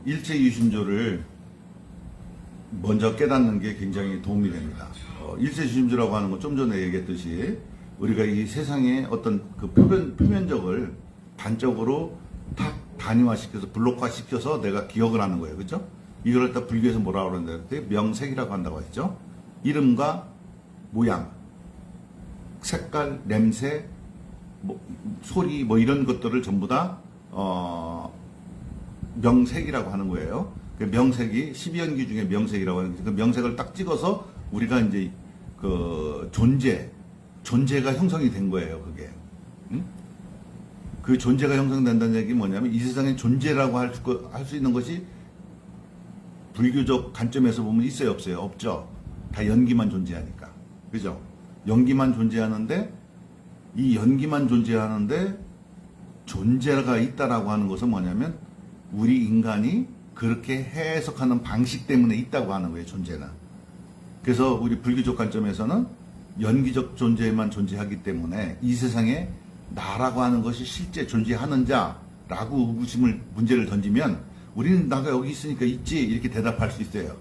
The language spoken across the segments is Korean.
일체유심조를 먼저 깨닫는 게 굉장히 도움이 됩니다. 일체유심조라고 하는 건 좀 전에 얘기했듯이 우리가 이 세상의 어떤 그 표면적을 단적으로 탁 단위화시켜서 블록화시켜서 내가 기억을 하는 거예요. 그죠? 이걸 갖다 불교에서 뭐라고 그러는데 명색이라고 한다고 했죠. 이름과 모양, 색깔, 냄새, 뭐, 소리 뭐 이런 것들을 전부 다 명색이라고 하는 거예요. 그 명색이 12연기 중에 명색이라고 하는 그 명색을 딱 찍어서 우리가 이제 그 존재가 형성이 된 거예요. 그게. 응? 그 존재가 형성된다는 얘기는 뭐냐면 이 세상에 존재라고 할 수 있는 것이 불교적 관점에서 보면 있어요, 없어요? 없죠. 다 연기만 존재하니까. 그죠? 연기만 존재하는데 이 연기만 존재하는데 존재가 있다라고 하는 것은 뭐냐면 우리 인간이 그렇게 해석하는 방식 때문에 있다고 하는 거예요, 존재는. 그래서 우리 불교적 관점에서는 연기적 존재만 존재하기 때문에 이 세상에 나라고 하는 것이 실제 존재하는 자라고 문제를 던지면 우리는 나가 여기 있으니까 있지 이렇게 대답할 수 있어요.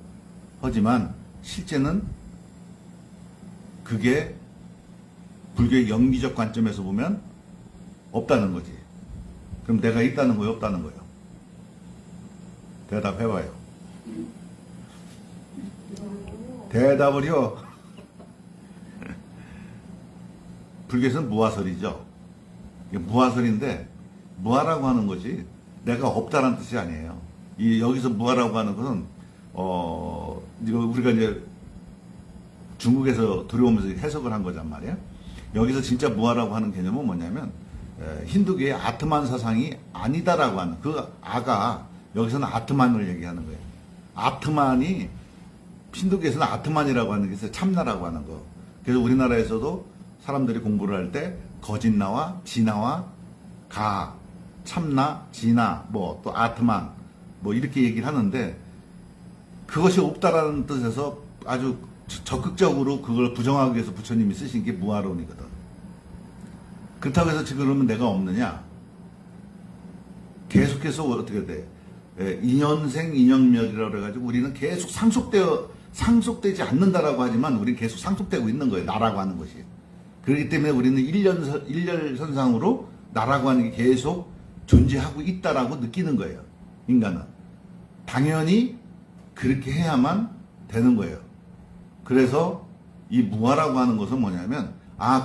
하지만 실제는 그게 불교의 연기적 관점에서 보면 없다는 거지. 그럼 내가 있다는 거예요, 없다는 거예요? 대답해봐요. 대답을요. 불교에서는 무아설이죠. 무아설인데 무아라고 하는 것이 내가 없다라는 뜻이 아니에요. 여기서 무아라고 하는 것은 우리가 이제 중국에서 들어오면서 해석을 한 거란 말이에요. 여기서 진짜 무아라고 하는 개념은 뭐냐면 힌두교의 아트만 사상이 아니다라고 하는 그 아가 여기서는 아트만을 얘기하는 거예요. 아트만이 힌두교에서는 아트만이라고 하는 게 있어요. 참나라고 하는 거. 그래서 우리나라에서도 사람들이 공부를 할 때 거짓나와 진나와 가, 참나, 진나, 뭐 또 아트만 뭐 이렇게 얘기를 하는데 그것이 없다라는 뜻에서 아주 적극적으로 그걸 부정하기 위해서 부처님이 쓰신 게 무아론이거든. 그렇다고 해서 지금 그러면 내가 없느냐? 계속해서 어떻게 돼? 인연생 인연멸이라고 해가지고 우리는 계속 상속되지 않는다라고 하지만 우리는 계속 상속되고 있는 거예요. 나라고 하는 것이. 그렇기 때문에 우리는 일렬선상으로 나라고 하는 게 계속 존재하고 있다라고 느끼는 거예요. 인간은. 당연히 그렇게 해야만 되는 거예요. 그래서 이 무아라고 하는 것은 뭐냐면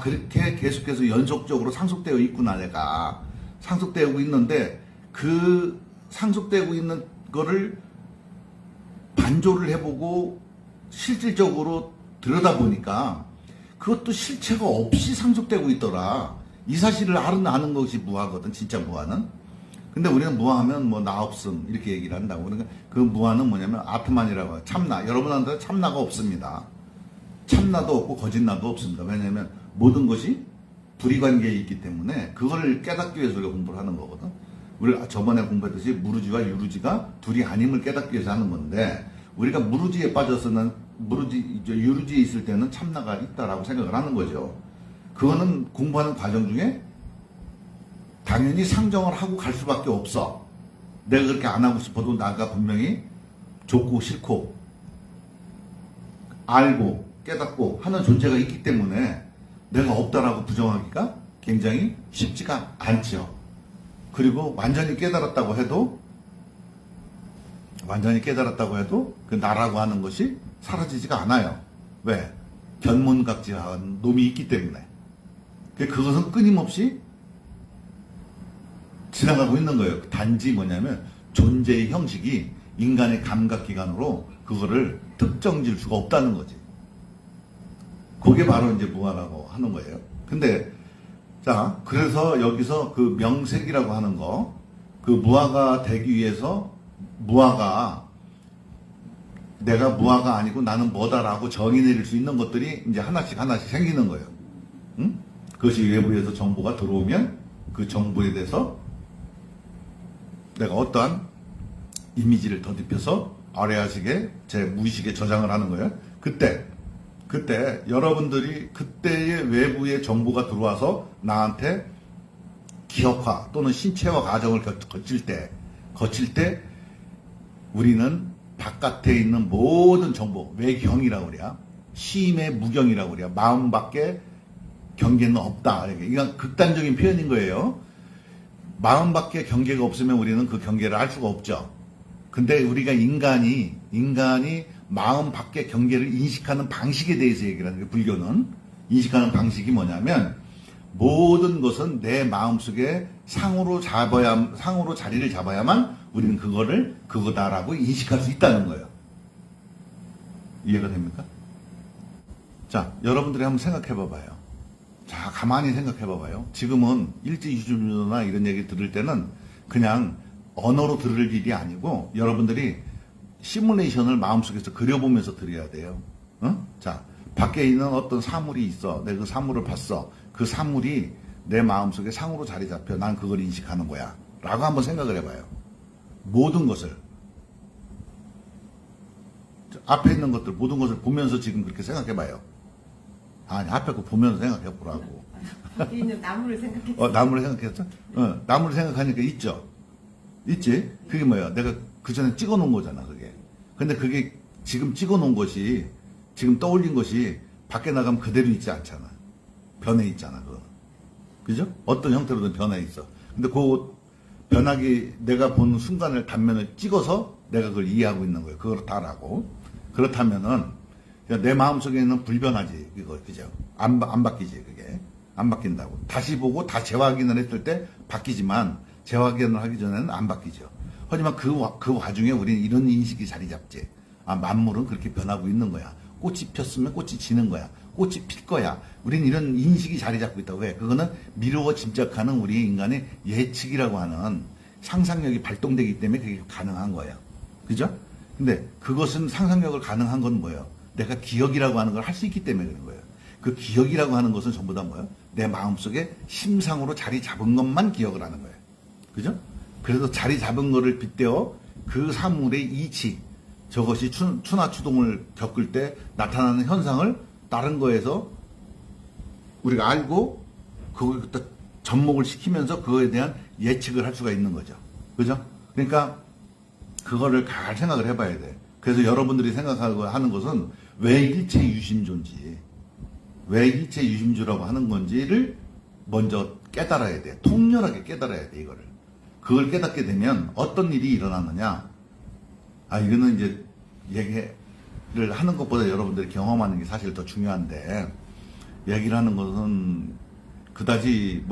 그렇게 계속해서 연속적으로 상속되어 있구나 내가. 상속되고 있는데 그 상속되고 있는 거를 반조를 해보고 실질적으로 들여다보니까 그것도 실체가 없이 상속되고 있더라. 이 사실을 아는 것이 무아거든, 진짜 무아는. 근데 우리는 무아하면 뭐 나 없음 이렇게 얘기를 한다고. 그러니까 그 무아는 뭐냐면 아트만이라고 해요. 참나. 여러분한테 참나가 없습니다. 참나도 없고 거짓나도 없습니다. 왜냐하면 모든 것이 불이관계에 있기 때문에 그걸 깨닫기 위해서 우리가 공부를 하는 거거든. 우리 저번에 공부했듯이 무르지와 유르지가 둘이 아님을 깨닫기 위해서 하는 건데 우리가 무르지에 빠져서는 유르지에 있을 때는 참나가 있다라고 생각을 하는 거죠. 그거는 공부하는 과정 중에 당연히 상정을 하고 갈 수밖에 없어. 내가 그렇게 안 하고 싶어도 나가 분명히 좋고 싫고 알고 깨닫고 하는 존재가 있기 때문에 내가 없다라고 부정하기가 굉장히 쉽지가 않죠. 그리고 완전히 깨달았다고 해도 그 나라고 하는 것이 사라지지가 않아요. 왜? 견문각지한 놈이 있기 때문에. 그것은 끊임없이 지나가고 있는 거예요. 단지 뭐냐면 존재의 형식이 인간의 감각기관으로 그거를 특정 질 수가 없다는 거지. 그게 바로 이제 무아라고 하는 거예요. 근데 자, 그래서 여기서 그 명색이라고 하는 거, 그 무아가 되기 위해서 내가 무아가 아니고 나는 뭐다라고 정의 내릴 수 있는 것들이 이제 하나씩 생기는 거예요. 응? 그것이 외부에서 정보가 들어오면 그 정보에 대해서 내가 어떠한 이미지를 더듬혀서 아래아식에 제 무의식에 저장을 하는 거예요. 그때 여러분들이 그때의 외부의 정보가 들어와서 나한테 기억화 또는 신체화 과정을 거칠 때 우리는 바깥에 있는 모든 정보, 외경이라고 그래야, 심의 무경이라고 그래야, 마음 밖에 경계는 없다. 이건 극단적인 표현인 거예요. 마음 밖에 경계가 없으면 우리는 그 경계를 알 수가 없죠. 근데 우리가 인간이 마음 밖에 경계를 인식하는 방식에 대해서 얘기를 하는 거예요. 불교는 인식하는 방식이 뭐냐면 모든 것은 내 마음속에 상으로 자리를 잡아야만 우리는 그거를 그거다라고 인식할 수 있다는 거예요. 이해가 됩니까? 자, 여러분들이 한번 생각해 봐봐요. 자, 가만히 생각해 봐봐요. 지금은 일제유신조나 이런 얘기 들을 때는 그냥 언어로 들을 일이 아니고 여러분들이 시뮬레이션을 마음속에서 그려보면서 들어야 돼요. 자, 밖에 있는 어떤 사물이 있어. 내가 그 사물을 봤어. 그 사물이 내 마음속에 상으로 자리 잡혀. 난 그걸 인식하는 거야. 라고 한번 생각을 해봐요. 모든 것을. 앞에 있는 것들, 모든 것을 보면서 지금 그렇게 생각해봐요. 아니, 앞에 거 보면서 생각해보라고. 앞에 있는 나무를 생각했어. 나무를 생각했어? 나무를 생각하니까 있죠? 있지? 그게 뭐야? 내가 그 전에 찍어 놓은 거잖아, 그게. 근데 그게 지금 찍어 놓은 것이, 지금 떠올린 것이 밖에 나가면 그대로 있지 않잖아. 변해 있잖아, 그거. 그죠? 어떤 형태로든 변해 있어. 근데 그 변하기, 내가 본 순간을 단면을 찍어서 내가 그걸 이해하고 있는 거예요. 그렇다라고. 그렇다면은, 내 마음속에 있는 불변하지, 이거, 그죠? 안 바뀌지, 그게. 안 바뀐다고. 다시 보고 다 재확인을 했을 때 바뀌지만, 재확인을 하기 전에는 안 바뀌죠. 하지만 그 와중에 우리는 이런 인식이 자리 잡지. 아, 만물은 그렇게 변하고 있는 거야. 꽃이 폈으면 꽃이 지는 거야. 꽃이 필 거야. 우리는 이런 인식이 자리 잡고 있다고 해. 그거는 미루어 짐작하는 우리 인간의 예측이라고 하는 상상력이 발동되기 때문에 그게 가능한 거예요. 그죠? 근데 그것은 상상력을 가능한 건 뭐예요? 내가 기억이라고 하는 걸 할 수 있기 때문에 그런 거예요. 그 기억이라고 하는 것은 전부 다 뭐예요? 내 마음속에 심상으로 자리 잡은 것만 기억을 하는 거예요. 그죠? 그래서 자리 잡은 거를 빗대어 그 사물의 이치, 저것이 추나추동을 겪을 때 나타나는 현상을 다른 거에서 우리가 알고 그걸 갖다 접목을 시키면서 그거에 대한 예측을 할 수가 있는 거죠. 그죠? 그러니까 그거를 잘 생각을 해봐야 돼. 그래서 여러분들이 생각하고 하는 것은 왜 일체 유심조인지, 왜 일체 유심조라고 하는 건지를 먼저 깨달아야 돼. 통렬하게 깨달아야 돼, 이거를. 그걸 깨닫게 되면 어떤 일이 일어나느냐. 아, 이거는 이제 얘기를 하는 것보다 여러분들이 경험하는 게 사실 더 중요한데, 얘기를 하는 것은 그다지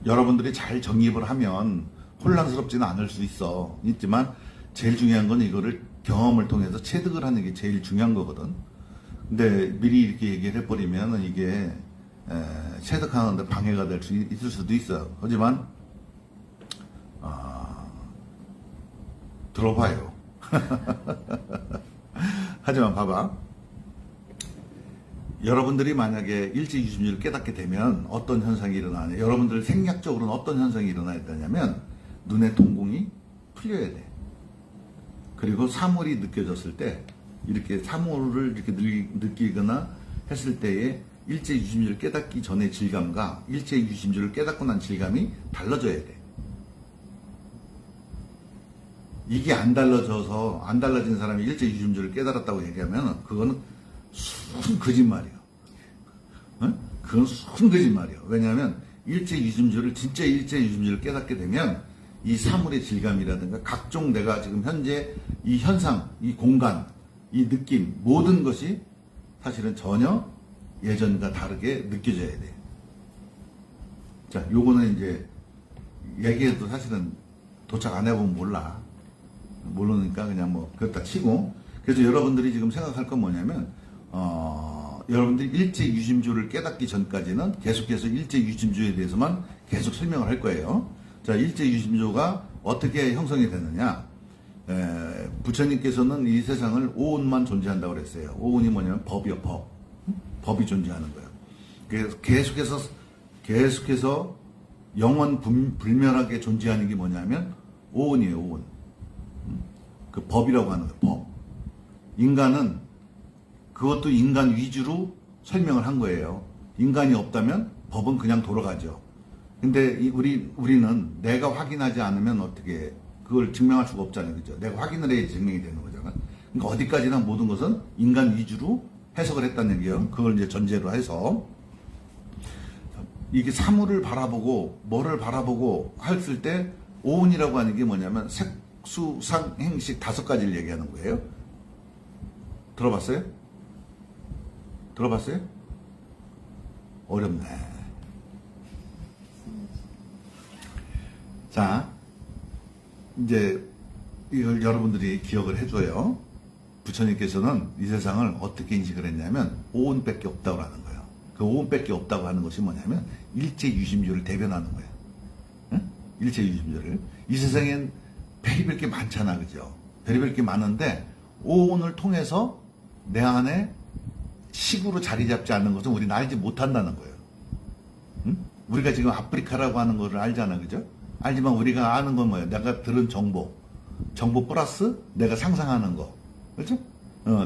여러분들이 잘 정립을 하면 혼란스럽지는 않을 수 있지만 제일 중요한 건 이거를 경험을 통해서 체득을 하는 게 제일 중요한 거거든. 근데 미리 이렇게 얘기를 해버리면 이게 체득하는데 방해가 될 수 있을 수도 있어요. 하지만 들어봐요. 하지만 봐봐. 여러분들이 만약에 일제유심주를 깨닫게 되면 어떤 현상이 일어나냐. 여러분들 생략적으로는 어떤 현상이 일어나야 되냐면 눈의 동공이 풀려야 돼. 그리고 사물이 느껴졌을 때 이렇게 사물을 이렇게 느끼거나 했을 때에 일제유심주를 깨닫기 전의 질감과 일제유심주를 깨닫고 난 질감이 달라져야 돼. 이게 안 달라진 사람이 일제유심주를 깨달았다고 얘기하면 그거는 순 거짓말이야. 응? 그건 순 거짓말이야. 왜냐하면 진짜 일제유심주를 깨닫게 되면 이 사물의 질감이라든가 각종 내가 지금 현재 이 현상, 이 공간, 이 느낌, 모든 것이 사실은 전혀 예전과 다르게 느껴져야 돼. 자, 요거는 이제 얘기해도 사실은 도착 안 해보면 몰라. 모르니까 그냥 그렇다 치고. 그래서 여러분들이 지금 생각할 건 뭐냐면, 여러분들이 일제유심주를 깨닫기 전까지는 계속해서 일제유심주에 대해서만 계속 설명을 할 거예요. 자, 일제유심주가 어떻게 형성이 되느냐. 부처님께서는 이 세상을 오운만 존재한다고 그랬어요. 오운이 뭐냐면 법이요, 법. 법이 존재하는 거예요. 그래서 계속해서 영원 불멸하게 존재하는 게 뭐냐면 오운이에요, 오운. 그 법이라고 하는 거예요, 법. 인간은 그것도 인간 위주로 설명을 한 거예요. 인간이 없다면 법은 그냥 돌아가죠. 근데 우리는 내가 확인하지 않으면 어떻게 그걸 증명할 수가 없잖아요. 그죠? 내가 확인을 해야 증명이 되는 거잖아. 그러니까 어디까지나 모든 것은 인간 위주로 해석을 했다는 얘기예요. 그걸 이제 전제로 해서 이게 사물을 바라보고 뭐를 바라보고 했을 때 오운이라고 하는 게 뭐냐면 색수상 행식 5가지를 얘기하는 거예요. 들어봤어요? 들어봤어요? 어렵네. 자, 이제 이걸 여러분들이 기억을 해줘요. 부처님께서는 이 세상을 어떻게 인식을 했냐면 오운밖에 없다고 하는 거예요. 그 오운밖에 없다고 하는 것이 뭐냐면 일체유심조를 대변하는 거예요. 응? 일체유심조를. 이 세상엔 별의별 게 많잖아, 그죠? 별의별 게 많은데 오운을 통해서 내 안에 식으로 자리 잡지 않는 것은 우리는 알지 못한다는 거예요. 응? 우리가 지금 아프리카라고 하는 거를 알잖아, 그죠? 알지만 우리가 아는 건 뭐예요? 내가 들은 정보 플러스 내가 상상하는 거, 그렇죠?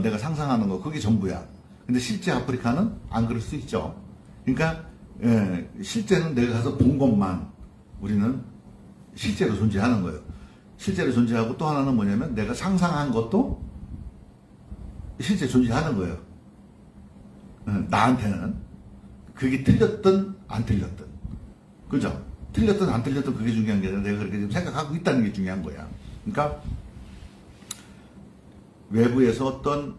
내가 상상하는 거, 그게 전부야. 근데 실제 아프리카는 안 그럴 수 있죠. 그러니까 실제는 내가 가서 본 것만 우리는 실제로 존재하는 거예요. 실제로 존재하고 또 하나는 뭐냐면 내가 상상한 것도 실제 존재하는 거예요. 나한테는 그게 틀렸든 안 틀렸든, 그죠? 틀렸든 안 틀렸든 그게 중요한 게 아니라 내가 그렇게 지금 생각하고 있다는 게 중요한 거야. 그러니까 외부에서 어떤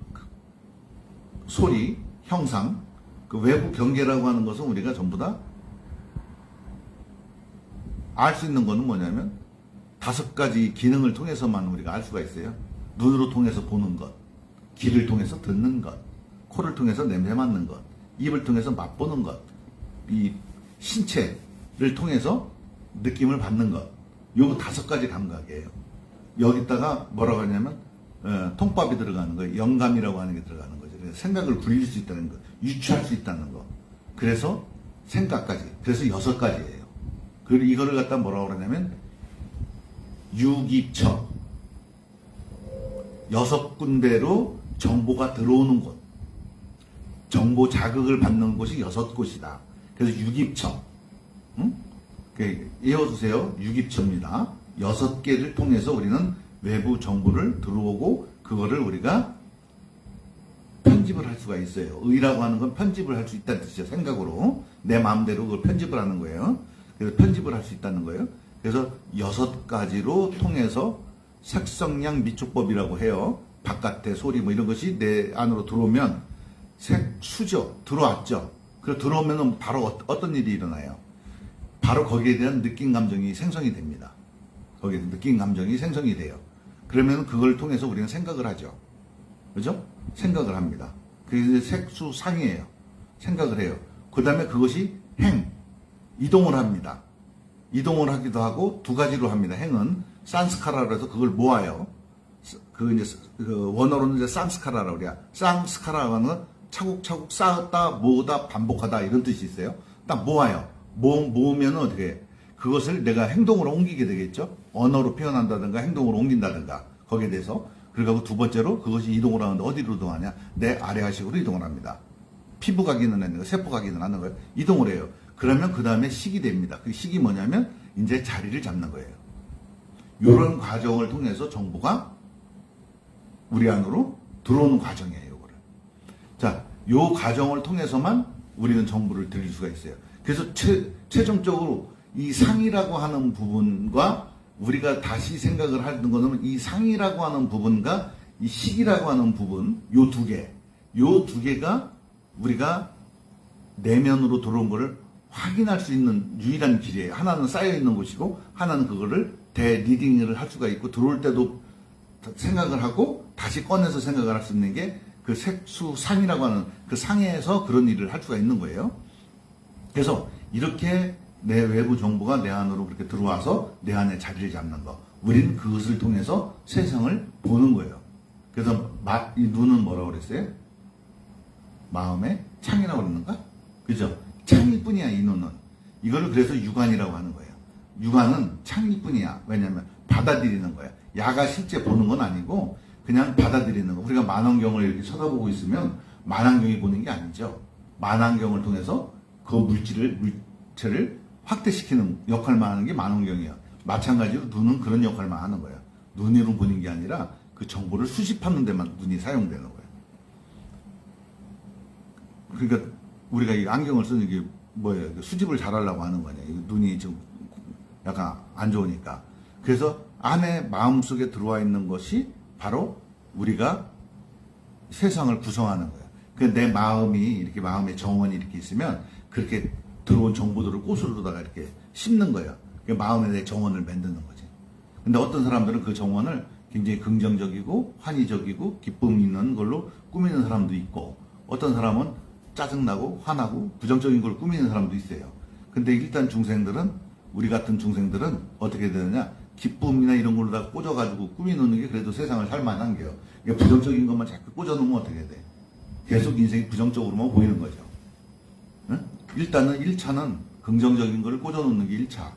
소리, 형상, 그 외부 경계라고 하는 것은 우리가 전부 다 알 수 있는 거는 뭐냐면 5가지 기능을 통해서만 우리가 알 수가 있어요. 눈으로 통해서 보는 것, 귀를 통해서 듣는 것, 코를 통해서 냄새 맡는 것, 입을 통해서 맛보는 것, 이 신체를 통해서 느낌을 받는 것. 요거 5가지 감각이에요. 여기다가 뭐라고 하냐면 통밥이 들어가는 거예요. 영감이라고 하는 게 들어가는 거죠. 그래서 생각을 굴릴 수 있다는 거, 유추할 수 있다는 거. 그래서 생각까지. 그래서 6가지예요. 그리고 이거를 갖다 뭐라고 그러냐면 유기처. 6군데로 정보가 들어오는 곳. 정보 자극을 받는 곳이 6곳이다. 그래서 유기처. 응? 외워두세요. 유기처입니다. 6개를 통해서 우리는 외부 정보를 들어오고 그거를 우리가 편집을 할 수가 있어요. 의라고 하는 건 편집을 할 수 있다는 뜻이죠. 생각으로. 내 마음대로 그걸 편집을 하는 거예요. 그래서 편집을 할 수 있다는 거예요. 그래서 6가지로 통해서 색성량 미촉법이라고 해요. 바깥의 소리 뭐 이런 것이 내 안으로 들어오면 색수죠. 들어왔죠. 그리고 들어오면 바로 어떤 일이 일어나요? 바로 거기에 대한 느낌 감정이 생성이 됩니다. 거기에 느낌 감정이 생성이 돼요. 그러면 그걸 통해서 우리는 생각을 하죠. 그죠? 생각을 합니다. 그게 색수상이에요. 생각을 해요. 그 다음에 그것이 이동을 합니다. 이동을 하기도 하고 2가지로 합니다. 행은 산스카라로 해서 그걸 모아요. 원어로는 이제 쌍스카라라고 그래요. 쌍스카라라고 하는 건 차곡차곡 쌓았다, 모으다, 반복하다 이런 뜻이 있어요. 딱 모아요. 모으면 어떻게 해? 그것을 내가 행동으로 옮기게 되겠죠. 언어로 표현한다든가 행동으로 옮긴다든가 거기에 대해서. 그리고 2번째로 그것이 이동을 하는데 어디로 이동하냐? 내 아래하식으로 이동을 합니다. 피부 가기는 하는 거, 세포 가기는 하는 거예요. 이동을 해요. 그러면 그 다음에 식이 됩니다. 그 식이 뭐냐면 이제 자리를 잡는 거예요. 이런 과정을 통해서 정보가 우리 안으로 들어오는 과정이에요. 요거를. 자, 요 과정을 통해서만 우리는 정보를 드릴 수가 있어요. 그래서 최종적으로 이 상이라고 하는 부분과 우리가 다시 생각을 하는 거는 이 상이라고 하는 부분과 이 식이라고 하는 부분, 요 2개. 요 2개가 우리가 내면으로 들어온 거를 확인할 수 있는 유일한 길이에요. 하나는 쌓여있는 곳이고, 하나는 그거를 리딩을 할 수가 있고, 들어올 때도 생각을 하고, 다시 꺼내서 생각을 할 수 있는 게 그 색수상이라고 하는 그 상에서 그런 일을 할 수가 있는 거예요. 그래서 이렇게 내 외부 정보가 내 안으로 그렇게 들어와서 내 안에 자리를 잡는 거. 우리는 그것을 통해서 세상을 보는 거예요. 그래서 이 눈은 뭐라고 그랬어요? 마음의 창이라고 그러는가? 그죠? 창일 뿐이야, 이 눈은. 이거를 그래서 육안이라고 하는 거예요. 육안은 창일 뿐이야. 왜냐면 받아들이는 거야. 야가 실제 보는 건 아니고 그냥 받아들이는 거. 우리가 만원경을 이렇게 쳐다보고 있으면 만안경이 보는 게 아니죠. 만안경을 통해서 그 물체를 확대시키는 역할만 하는 게 만원경이야. 마찬가지로 눈은 그런 역할만 하는 거예요. 눈으로 보는 게 아니라 그 정보를 수집하는 데만 눈이 사용되는 거예요. 그러니까 우리가 이 안경을 쓰는 게 뭐예요? 수집을 잘하려고 하는 거냐. 눈이 좀 약간 안 좋으니까. 그래서 안에 마음속에 들어와 있는 것이 바로 우리가 세상을 구성하는 거예요. 내 마음이 이렇게 마음의 정원이 이렇게 있으면 그렇게 들어온 정보들을 꽃으로다가 이렇게 심는 거예요. 마음에 내 정원을 만드는 거지. 근데 어떤 사람들은 그 정원을 굉장히 긍정적이고 환희적이고 기쁨 있는 걸로 꾸미는 사람도 있고, 어떤 사람은 짜증나고 화나고 부정적인 걸 꾸미는 사람도 있어요. 근데 일단 중생들은, 우리 같은 중생들은 어떻게 되느냐, 기쁨이나 이런 걸로 다 꽂아가지고 꾸미놓는 게 그래도 세상을 살만한 게요. 부정적인 것만 자꾸 꽂아놓으면 어떻게 돼? 계속 인생이 부정적으로만 보이는 거죠. 응? 일단은 1차는 긍정적인 걸 꽂아놓는 게 1차.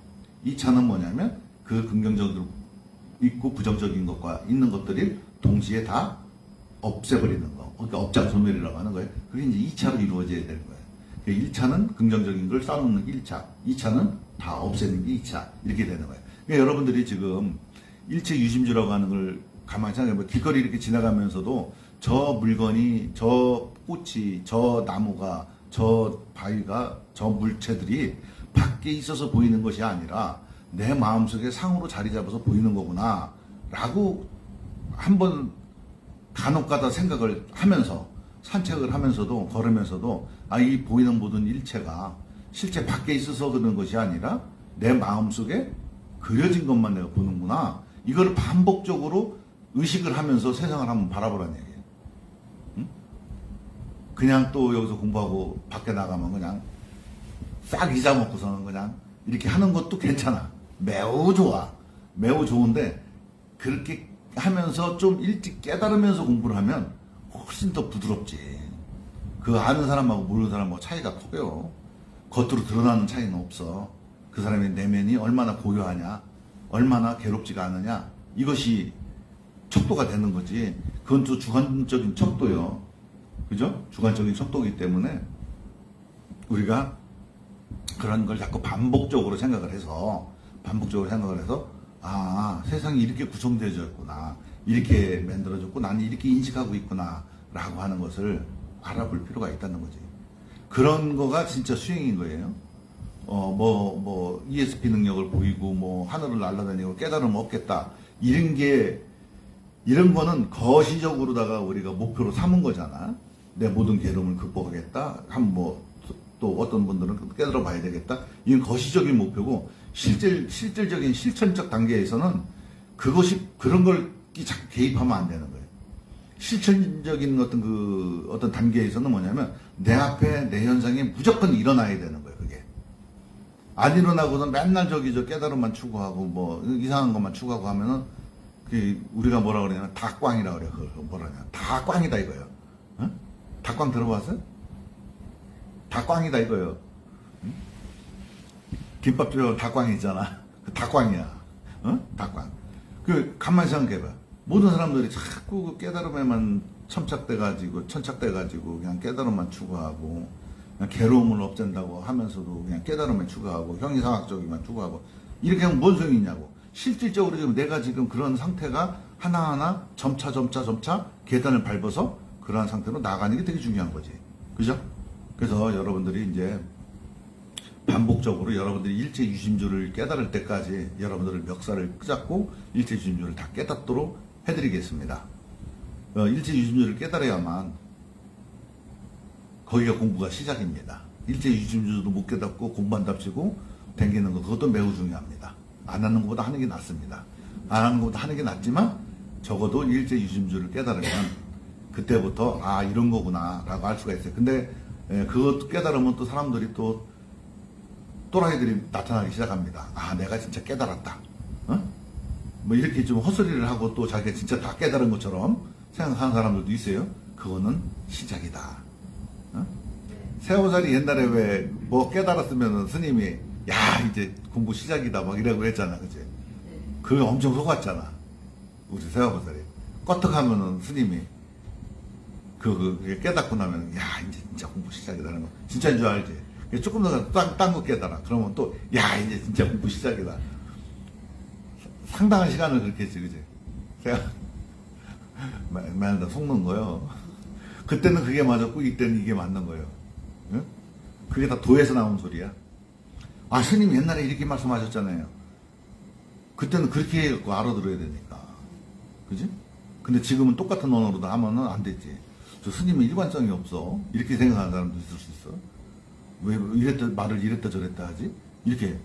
2차는 뭐냐면 그 긍정적으로 있고 부정적인 것과 있는 것들이 동시에 다 없애버리는 거. 그러니까 업장소멸이라고 하는 거예요. 그게 이제 2차로 이루어져야 되는 거예요. 그러니까 1차는 긍정적인 걸 쌓아놓는 게 1차. 2차는 다 없애는 게 2차. 이렇게 되는 거예요. 그러니까 여러분들이 지금 일체유심주라고 하는 걸 가만히 생각해보면 길거리 이렇게 지나가면서도 저 물건이, 저 꽃이, 저 나무가, 저 바위가, 저 물체들이 밖에 있어서 보이는 것이 아니라 내 마음속에 상으로 자리 잡아서 보이는 거구나 라고 한번 간혹가다 생각을 하면서, 산책을 하면서도, 걸으면서도, 이 보이는 모든 일체가 실제 밖에 있어서 그런 것이 아니라 내 마음속에 그려진 것만 내가 보는구나, 이거를 반복적으로 의식을 하면서 세상을 한번 바라보라는 얘기예요. 응? 그냥 또 여기서 공부하고 밖에 나가면 그냥 싹 잊어먹고서는 그냥 이렇게 하는 것도 괜찮아. 매우 좋아. 매우 좋은데, 그렇게 하면서 좀 일찍 깨달으면서 공부를 하면 훨씬 더 부드럽지. 그 아는 사람하고 모르는 사람하고 차이가 커요. 겉으로 드러나는 차이는 없어. 그 사람의 내면이 얼마나 고요하냐, 얼마나 괴롭지가 않으냐, 이것이 척도가 되는 거지. 그건 또 주관적인 척도요. 그죠? 주관적인 척도이기 때문에 우리가 그런 걸 자꾸 반복적으로 생각을 해서, 세상이 이렇게 구성되어져 있구나, 이렇게 만들어졌고 나는 이렇게 인식하고 있구나 라고 하는 것을 알아볼 필요가 있다는 거지. 그런 거가 진짜 수행인 거예요. ESP 능력을 보이고 하늘을 날아다니고 깨달음 없겠다, 이런 거는 거시적으로다가 우리가 목표로 삼은 거잖아. 내 모든 괴로움을 극복하겠다, 또 어떤 분들은 깨달아 봐야 되겠다, 이건 거시적인 목표고, 실질적인 실천적 단계에서는 그런 걸 자꾸 개입하면 안 되는 거예요. 실천적인 어떤 단계에서는 뭐냐면 내 앞에 내 현상이 무조건 일어나야 되는 거예요. 그게 안 일어나고는 맨날 저 깨달음만 추구하고 이상한 것만 추구하고 하면은 우리가 뭐라 그러냐면 다꽝이라 그래요. 그걸 뭐라냐, 다꽝이다 이거예요. 어? 다꽝 들어봤어요? 다꽝이다 이거예요. 응? 김밥 들어가면 다꽝이 있잖아. 그 다꽝이야. 다꽝. 가만히 생각해봐. 모든 사람들이 자꾸 그 깨달음에만 천착돼가지고 그냥 깨달음만 추구하고, 그냥 괴로움을 없앤다고 하면서도 그냥 깨달음만 추구하고, 형이상학적이만 추구하고, 이렇게 하면 뭔 소용이 있냐고. 실질적으로 지금 내가 지금 그런 상태가 하나하나 점차 계단을 밟아서 그러한 상태로 나가는 게 되게 중요한 거지. 그죠? 그래서 여러분들이 이제 반복적으로 여러분들이 일체유심주를 깨달을 때까지 여러분들을 멱살을 끄잡고 일체유심주를 다 깨닫도록 해드리겠습니다. 일체유심주를 깨달아야만 거기가 공부가 시작입니다. 일체유심주도 못 깨닫고 공부한답시고 댕기는 거, 그것도 매우 중요합니다. 안 하는 것보다 하는 게 낫습니다. 안 하는 것보다 하는 게 낫지만 적어도 일체유심주를 깨달으면 그때부터 이런 거구나 라고 알 수가 있어요. 근데 그것 깨달으면 또 사람들이 또 또라이들이 나타나기 시작합니다. 내가 진짜 깨달았다. 이렇게 좀 헛소리를 하고 또 자기가 진짜 다 깨달은 것처럼 생각하는 사람들도 있어요. 그거는 시작이다. 세오살이 옛날에 왜 깨달았으면 스님이 이제 공부 시작이다 이라고 했잖아. 그치? 그게 엄청 속았잖아. 우리 세오살이. 껐떡하면은 스님이 그게 깨닫고 나면 이제 진짜 공부 시작이다는 거 진짜인 줄 알지? 조금 더 딴 거 깨달아. 그러면 또 이제 진짜 공부 시작이다. 상당한 시간을 그렇게 했지, 그지? 제가 말다 속는 거요. 그때는 그게 맞았고 이때는 이게 맞는 거예요. 응? 그게 다 도에서 나온 소리야. 아, 스님 옛날에 이렇게 말씀하셨잖아요. 그때는 그렇게 해갖고 알아들어야 되니까. 그지? 근데 지금은 똑같은 언어로도 하면은 안 되지. 저 스님은 일관성이 없어. 이렇게 생각하는 사람도 있을 수 있어. 왜 이랬다, 말을 이랬다 저랬다 하지? 이렇게.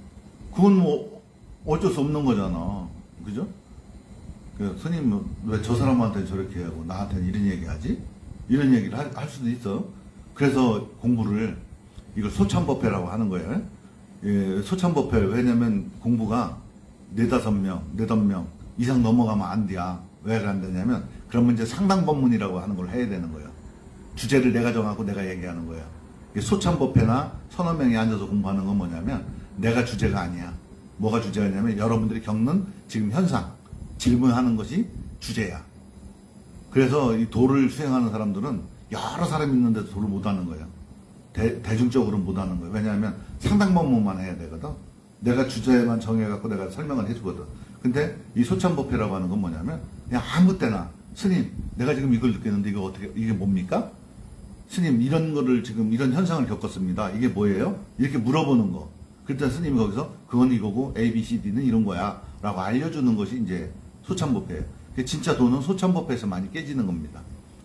그건 뭐 어쩔 수 없는 거잖아. 그죠? 스님은 왜 저 사람한테는 저렇게 하고 나한테는 이런 얘기 하지? 이런 얘기를 할 수도 있어. 그래서 공부를 이걸 소참법회라고 하는 거예요. 예, 소참법회. 왜냐면 공부가 4-5명 이상 넘어가면 안 돼야. 왜 안 되냐면 그러면 이제 상당법문이라고 하는 걸 해야 되는 거예요. 주제를 내가 정하고 내가 얘기하는 거예요. 소참법회나 서너 명이 앉아서 공부하는 건 뭐냐면 내가 주제가 아니야. 뭐가 주제냐면 여러분들이 겪는 지금 현상, 질문하는 것이 주제야. 그래서 이 도를 수행하는 사람들은 여러 사람이 있는데도 도를 못하는 거예요. 대중적으로 못하는 거예요. 왜냐하면 상당법문만 해야 되거든. 내가 주제만 정해갖고 내가 설명을 해주거든. 근데 이 소참법회라고 하는 건 뭐냐면 그냥 아무 때나 스님 내가 지금 이걸 느꼈는데 이거 어떻게 이게 뭡니까? 스님 이런 거를 지금 이런 현상을 겪었습니다. 이게 뭐예요? 이렇게 물어보는 거. 그때 스님이 거기서 그건 이거고 A, B, C, D는 이런 거야 라고 알려주는 것이 이제 소참법회예요. 진짜 도는 소참법회에서 많이 깨지는 겁니다.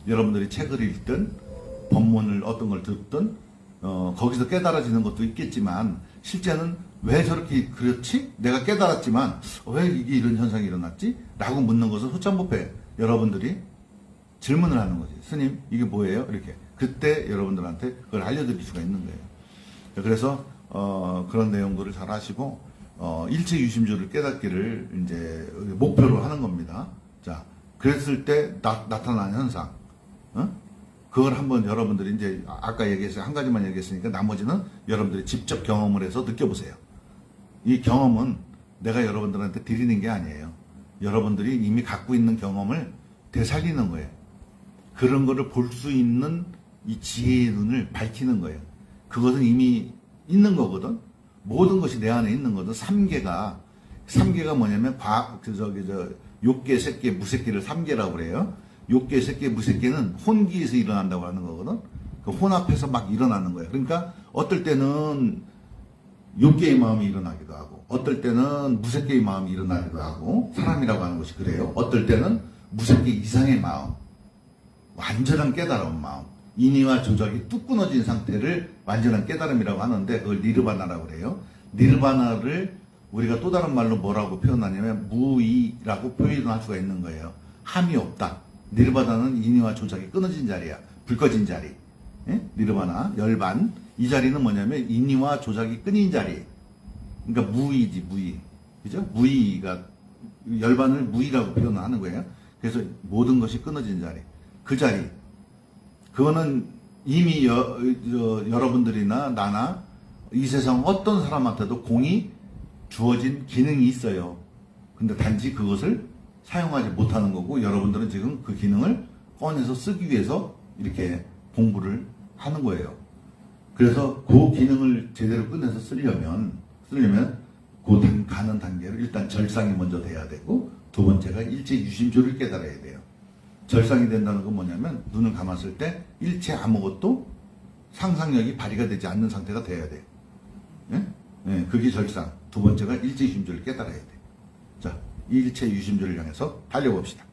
여러분들이 책을 읽든 법문을 어떤 걸 듣든 거기서 깨달아지는 것도 있겠지만 실제는 왜 저렇게 그렇지? 내가 깨달았지만 왜 이게 이런 현상이 일어났지? 라고 묻는 것은 소참법회. 여러분들이 질문을 하는 거지. 스님 이게 뭐예요? 이렇게. 그때 여러분들한테 그걸 알려드릴 수가 있는 거예요. 그래서 그런 내용들을 잘 하시고 일체유심조를 깨닫기를 이제 목표로 하는 겁니다. 자, 그랬을 때 나타나는 현상, 그걸 한번 여러분들이 이제 아까 얘기했어요. 한 가지만 얘기했으니까 나머지는 여러분들이 직접 경험을 해서 느껴보세요. 이 경험은 내가 여러분들한테 드리는 게 아니에요. 여러분들이 이미 갖고 있는 경험을 되살리는 거예요. 그런 거를 볼 수 있는 이 지혜의 눈을 밝히는 거예요. 그것은 이미 있는 거거든. 모든 것이 내 안에 있는 거든. 삼계가 뭐냐면 욕계, 색계, 무색계를 삼계라고 그래요. 욕계, 색계, 무색계는 혼기에서 일어난다고 하는 거거든. 그 혼 앞에서 막 일어나는 거예요. 그러니까 어떨 때는 욕계의 마음이 일어나기도 하고, 어떨 때는 무색계의 마음이 일어나기도 하고, 사람이라고 하는 것이 그래요. 어떨 때는 무색계 이상의 마음, 완전한 깨달은 마음, 인의와 조작이 뚝 끊어진 상태를 완전한 깨달음이라고 하는데 그걸 니르바나라고 그래요. 니르바나를 우리가 또 다른 말로 뭐라고 표현하냐면 무의라고 표현할 수가 있는 거예요. 함이 없다. 니르바나는 인의와 조작이 끊어진 자리야. 불 꺼진 자리. 예? 니르바나, 열반. 이 자리는 뭐냐면 인의와 조작이 끊인 자리. 그러니까 무의지, 무의. 그죠? 무의가, 열반을 무의라고 표현하는 거예요. 그래서 모든 것이 끊어진 자리. 그 자리. 그거는 이미 여러분들이나 나나 이 세상 어떤 사람한테도 공이 주어진 기능이 있어요. 근데 단지 그것을 사용하지 못하는 거고 여러분들은 지금 그 기능을 꺼내서 쓰기 위해서 이렇게 공부를 하는 거예요. 그래서 그 기능을 제대로 꺼내서 쓰려면 그 가는 단계로 일단 절상이 먼저 돼야 되고 두 번째가 일체유심조를 깨달아야 돼요. 절상이 된다는 건 뭐냐면 눈을 감았을 때 일체 아무것도 상상력이 발휘가 되지 않는 상태가 돼야 돼요. 예? 예, 그게 절상. 두 번째가 일체유심조를 깨달아야 돼요. 자, 일체유심조를 향해서 달려봅시다.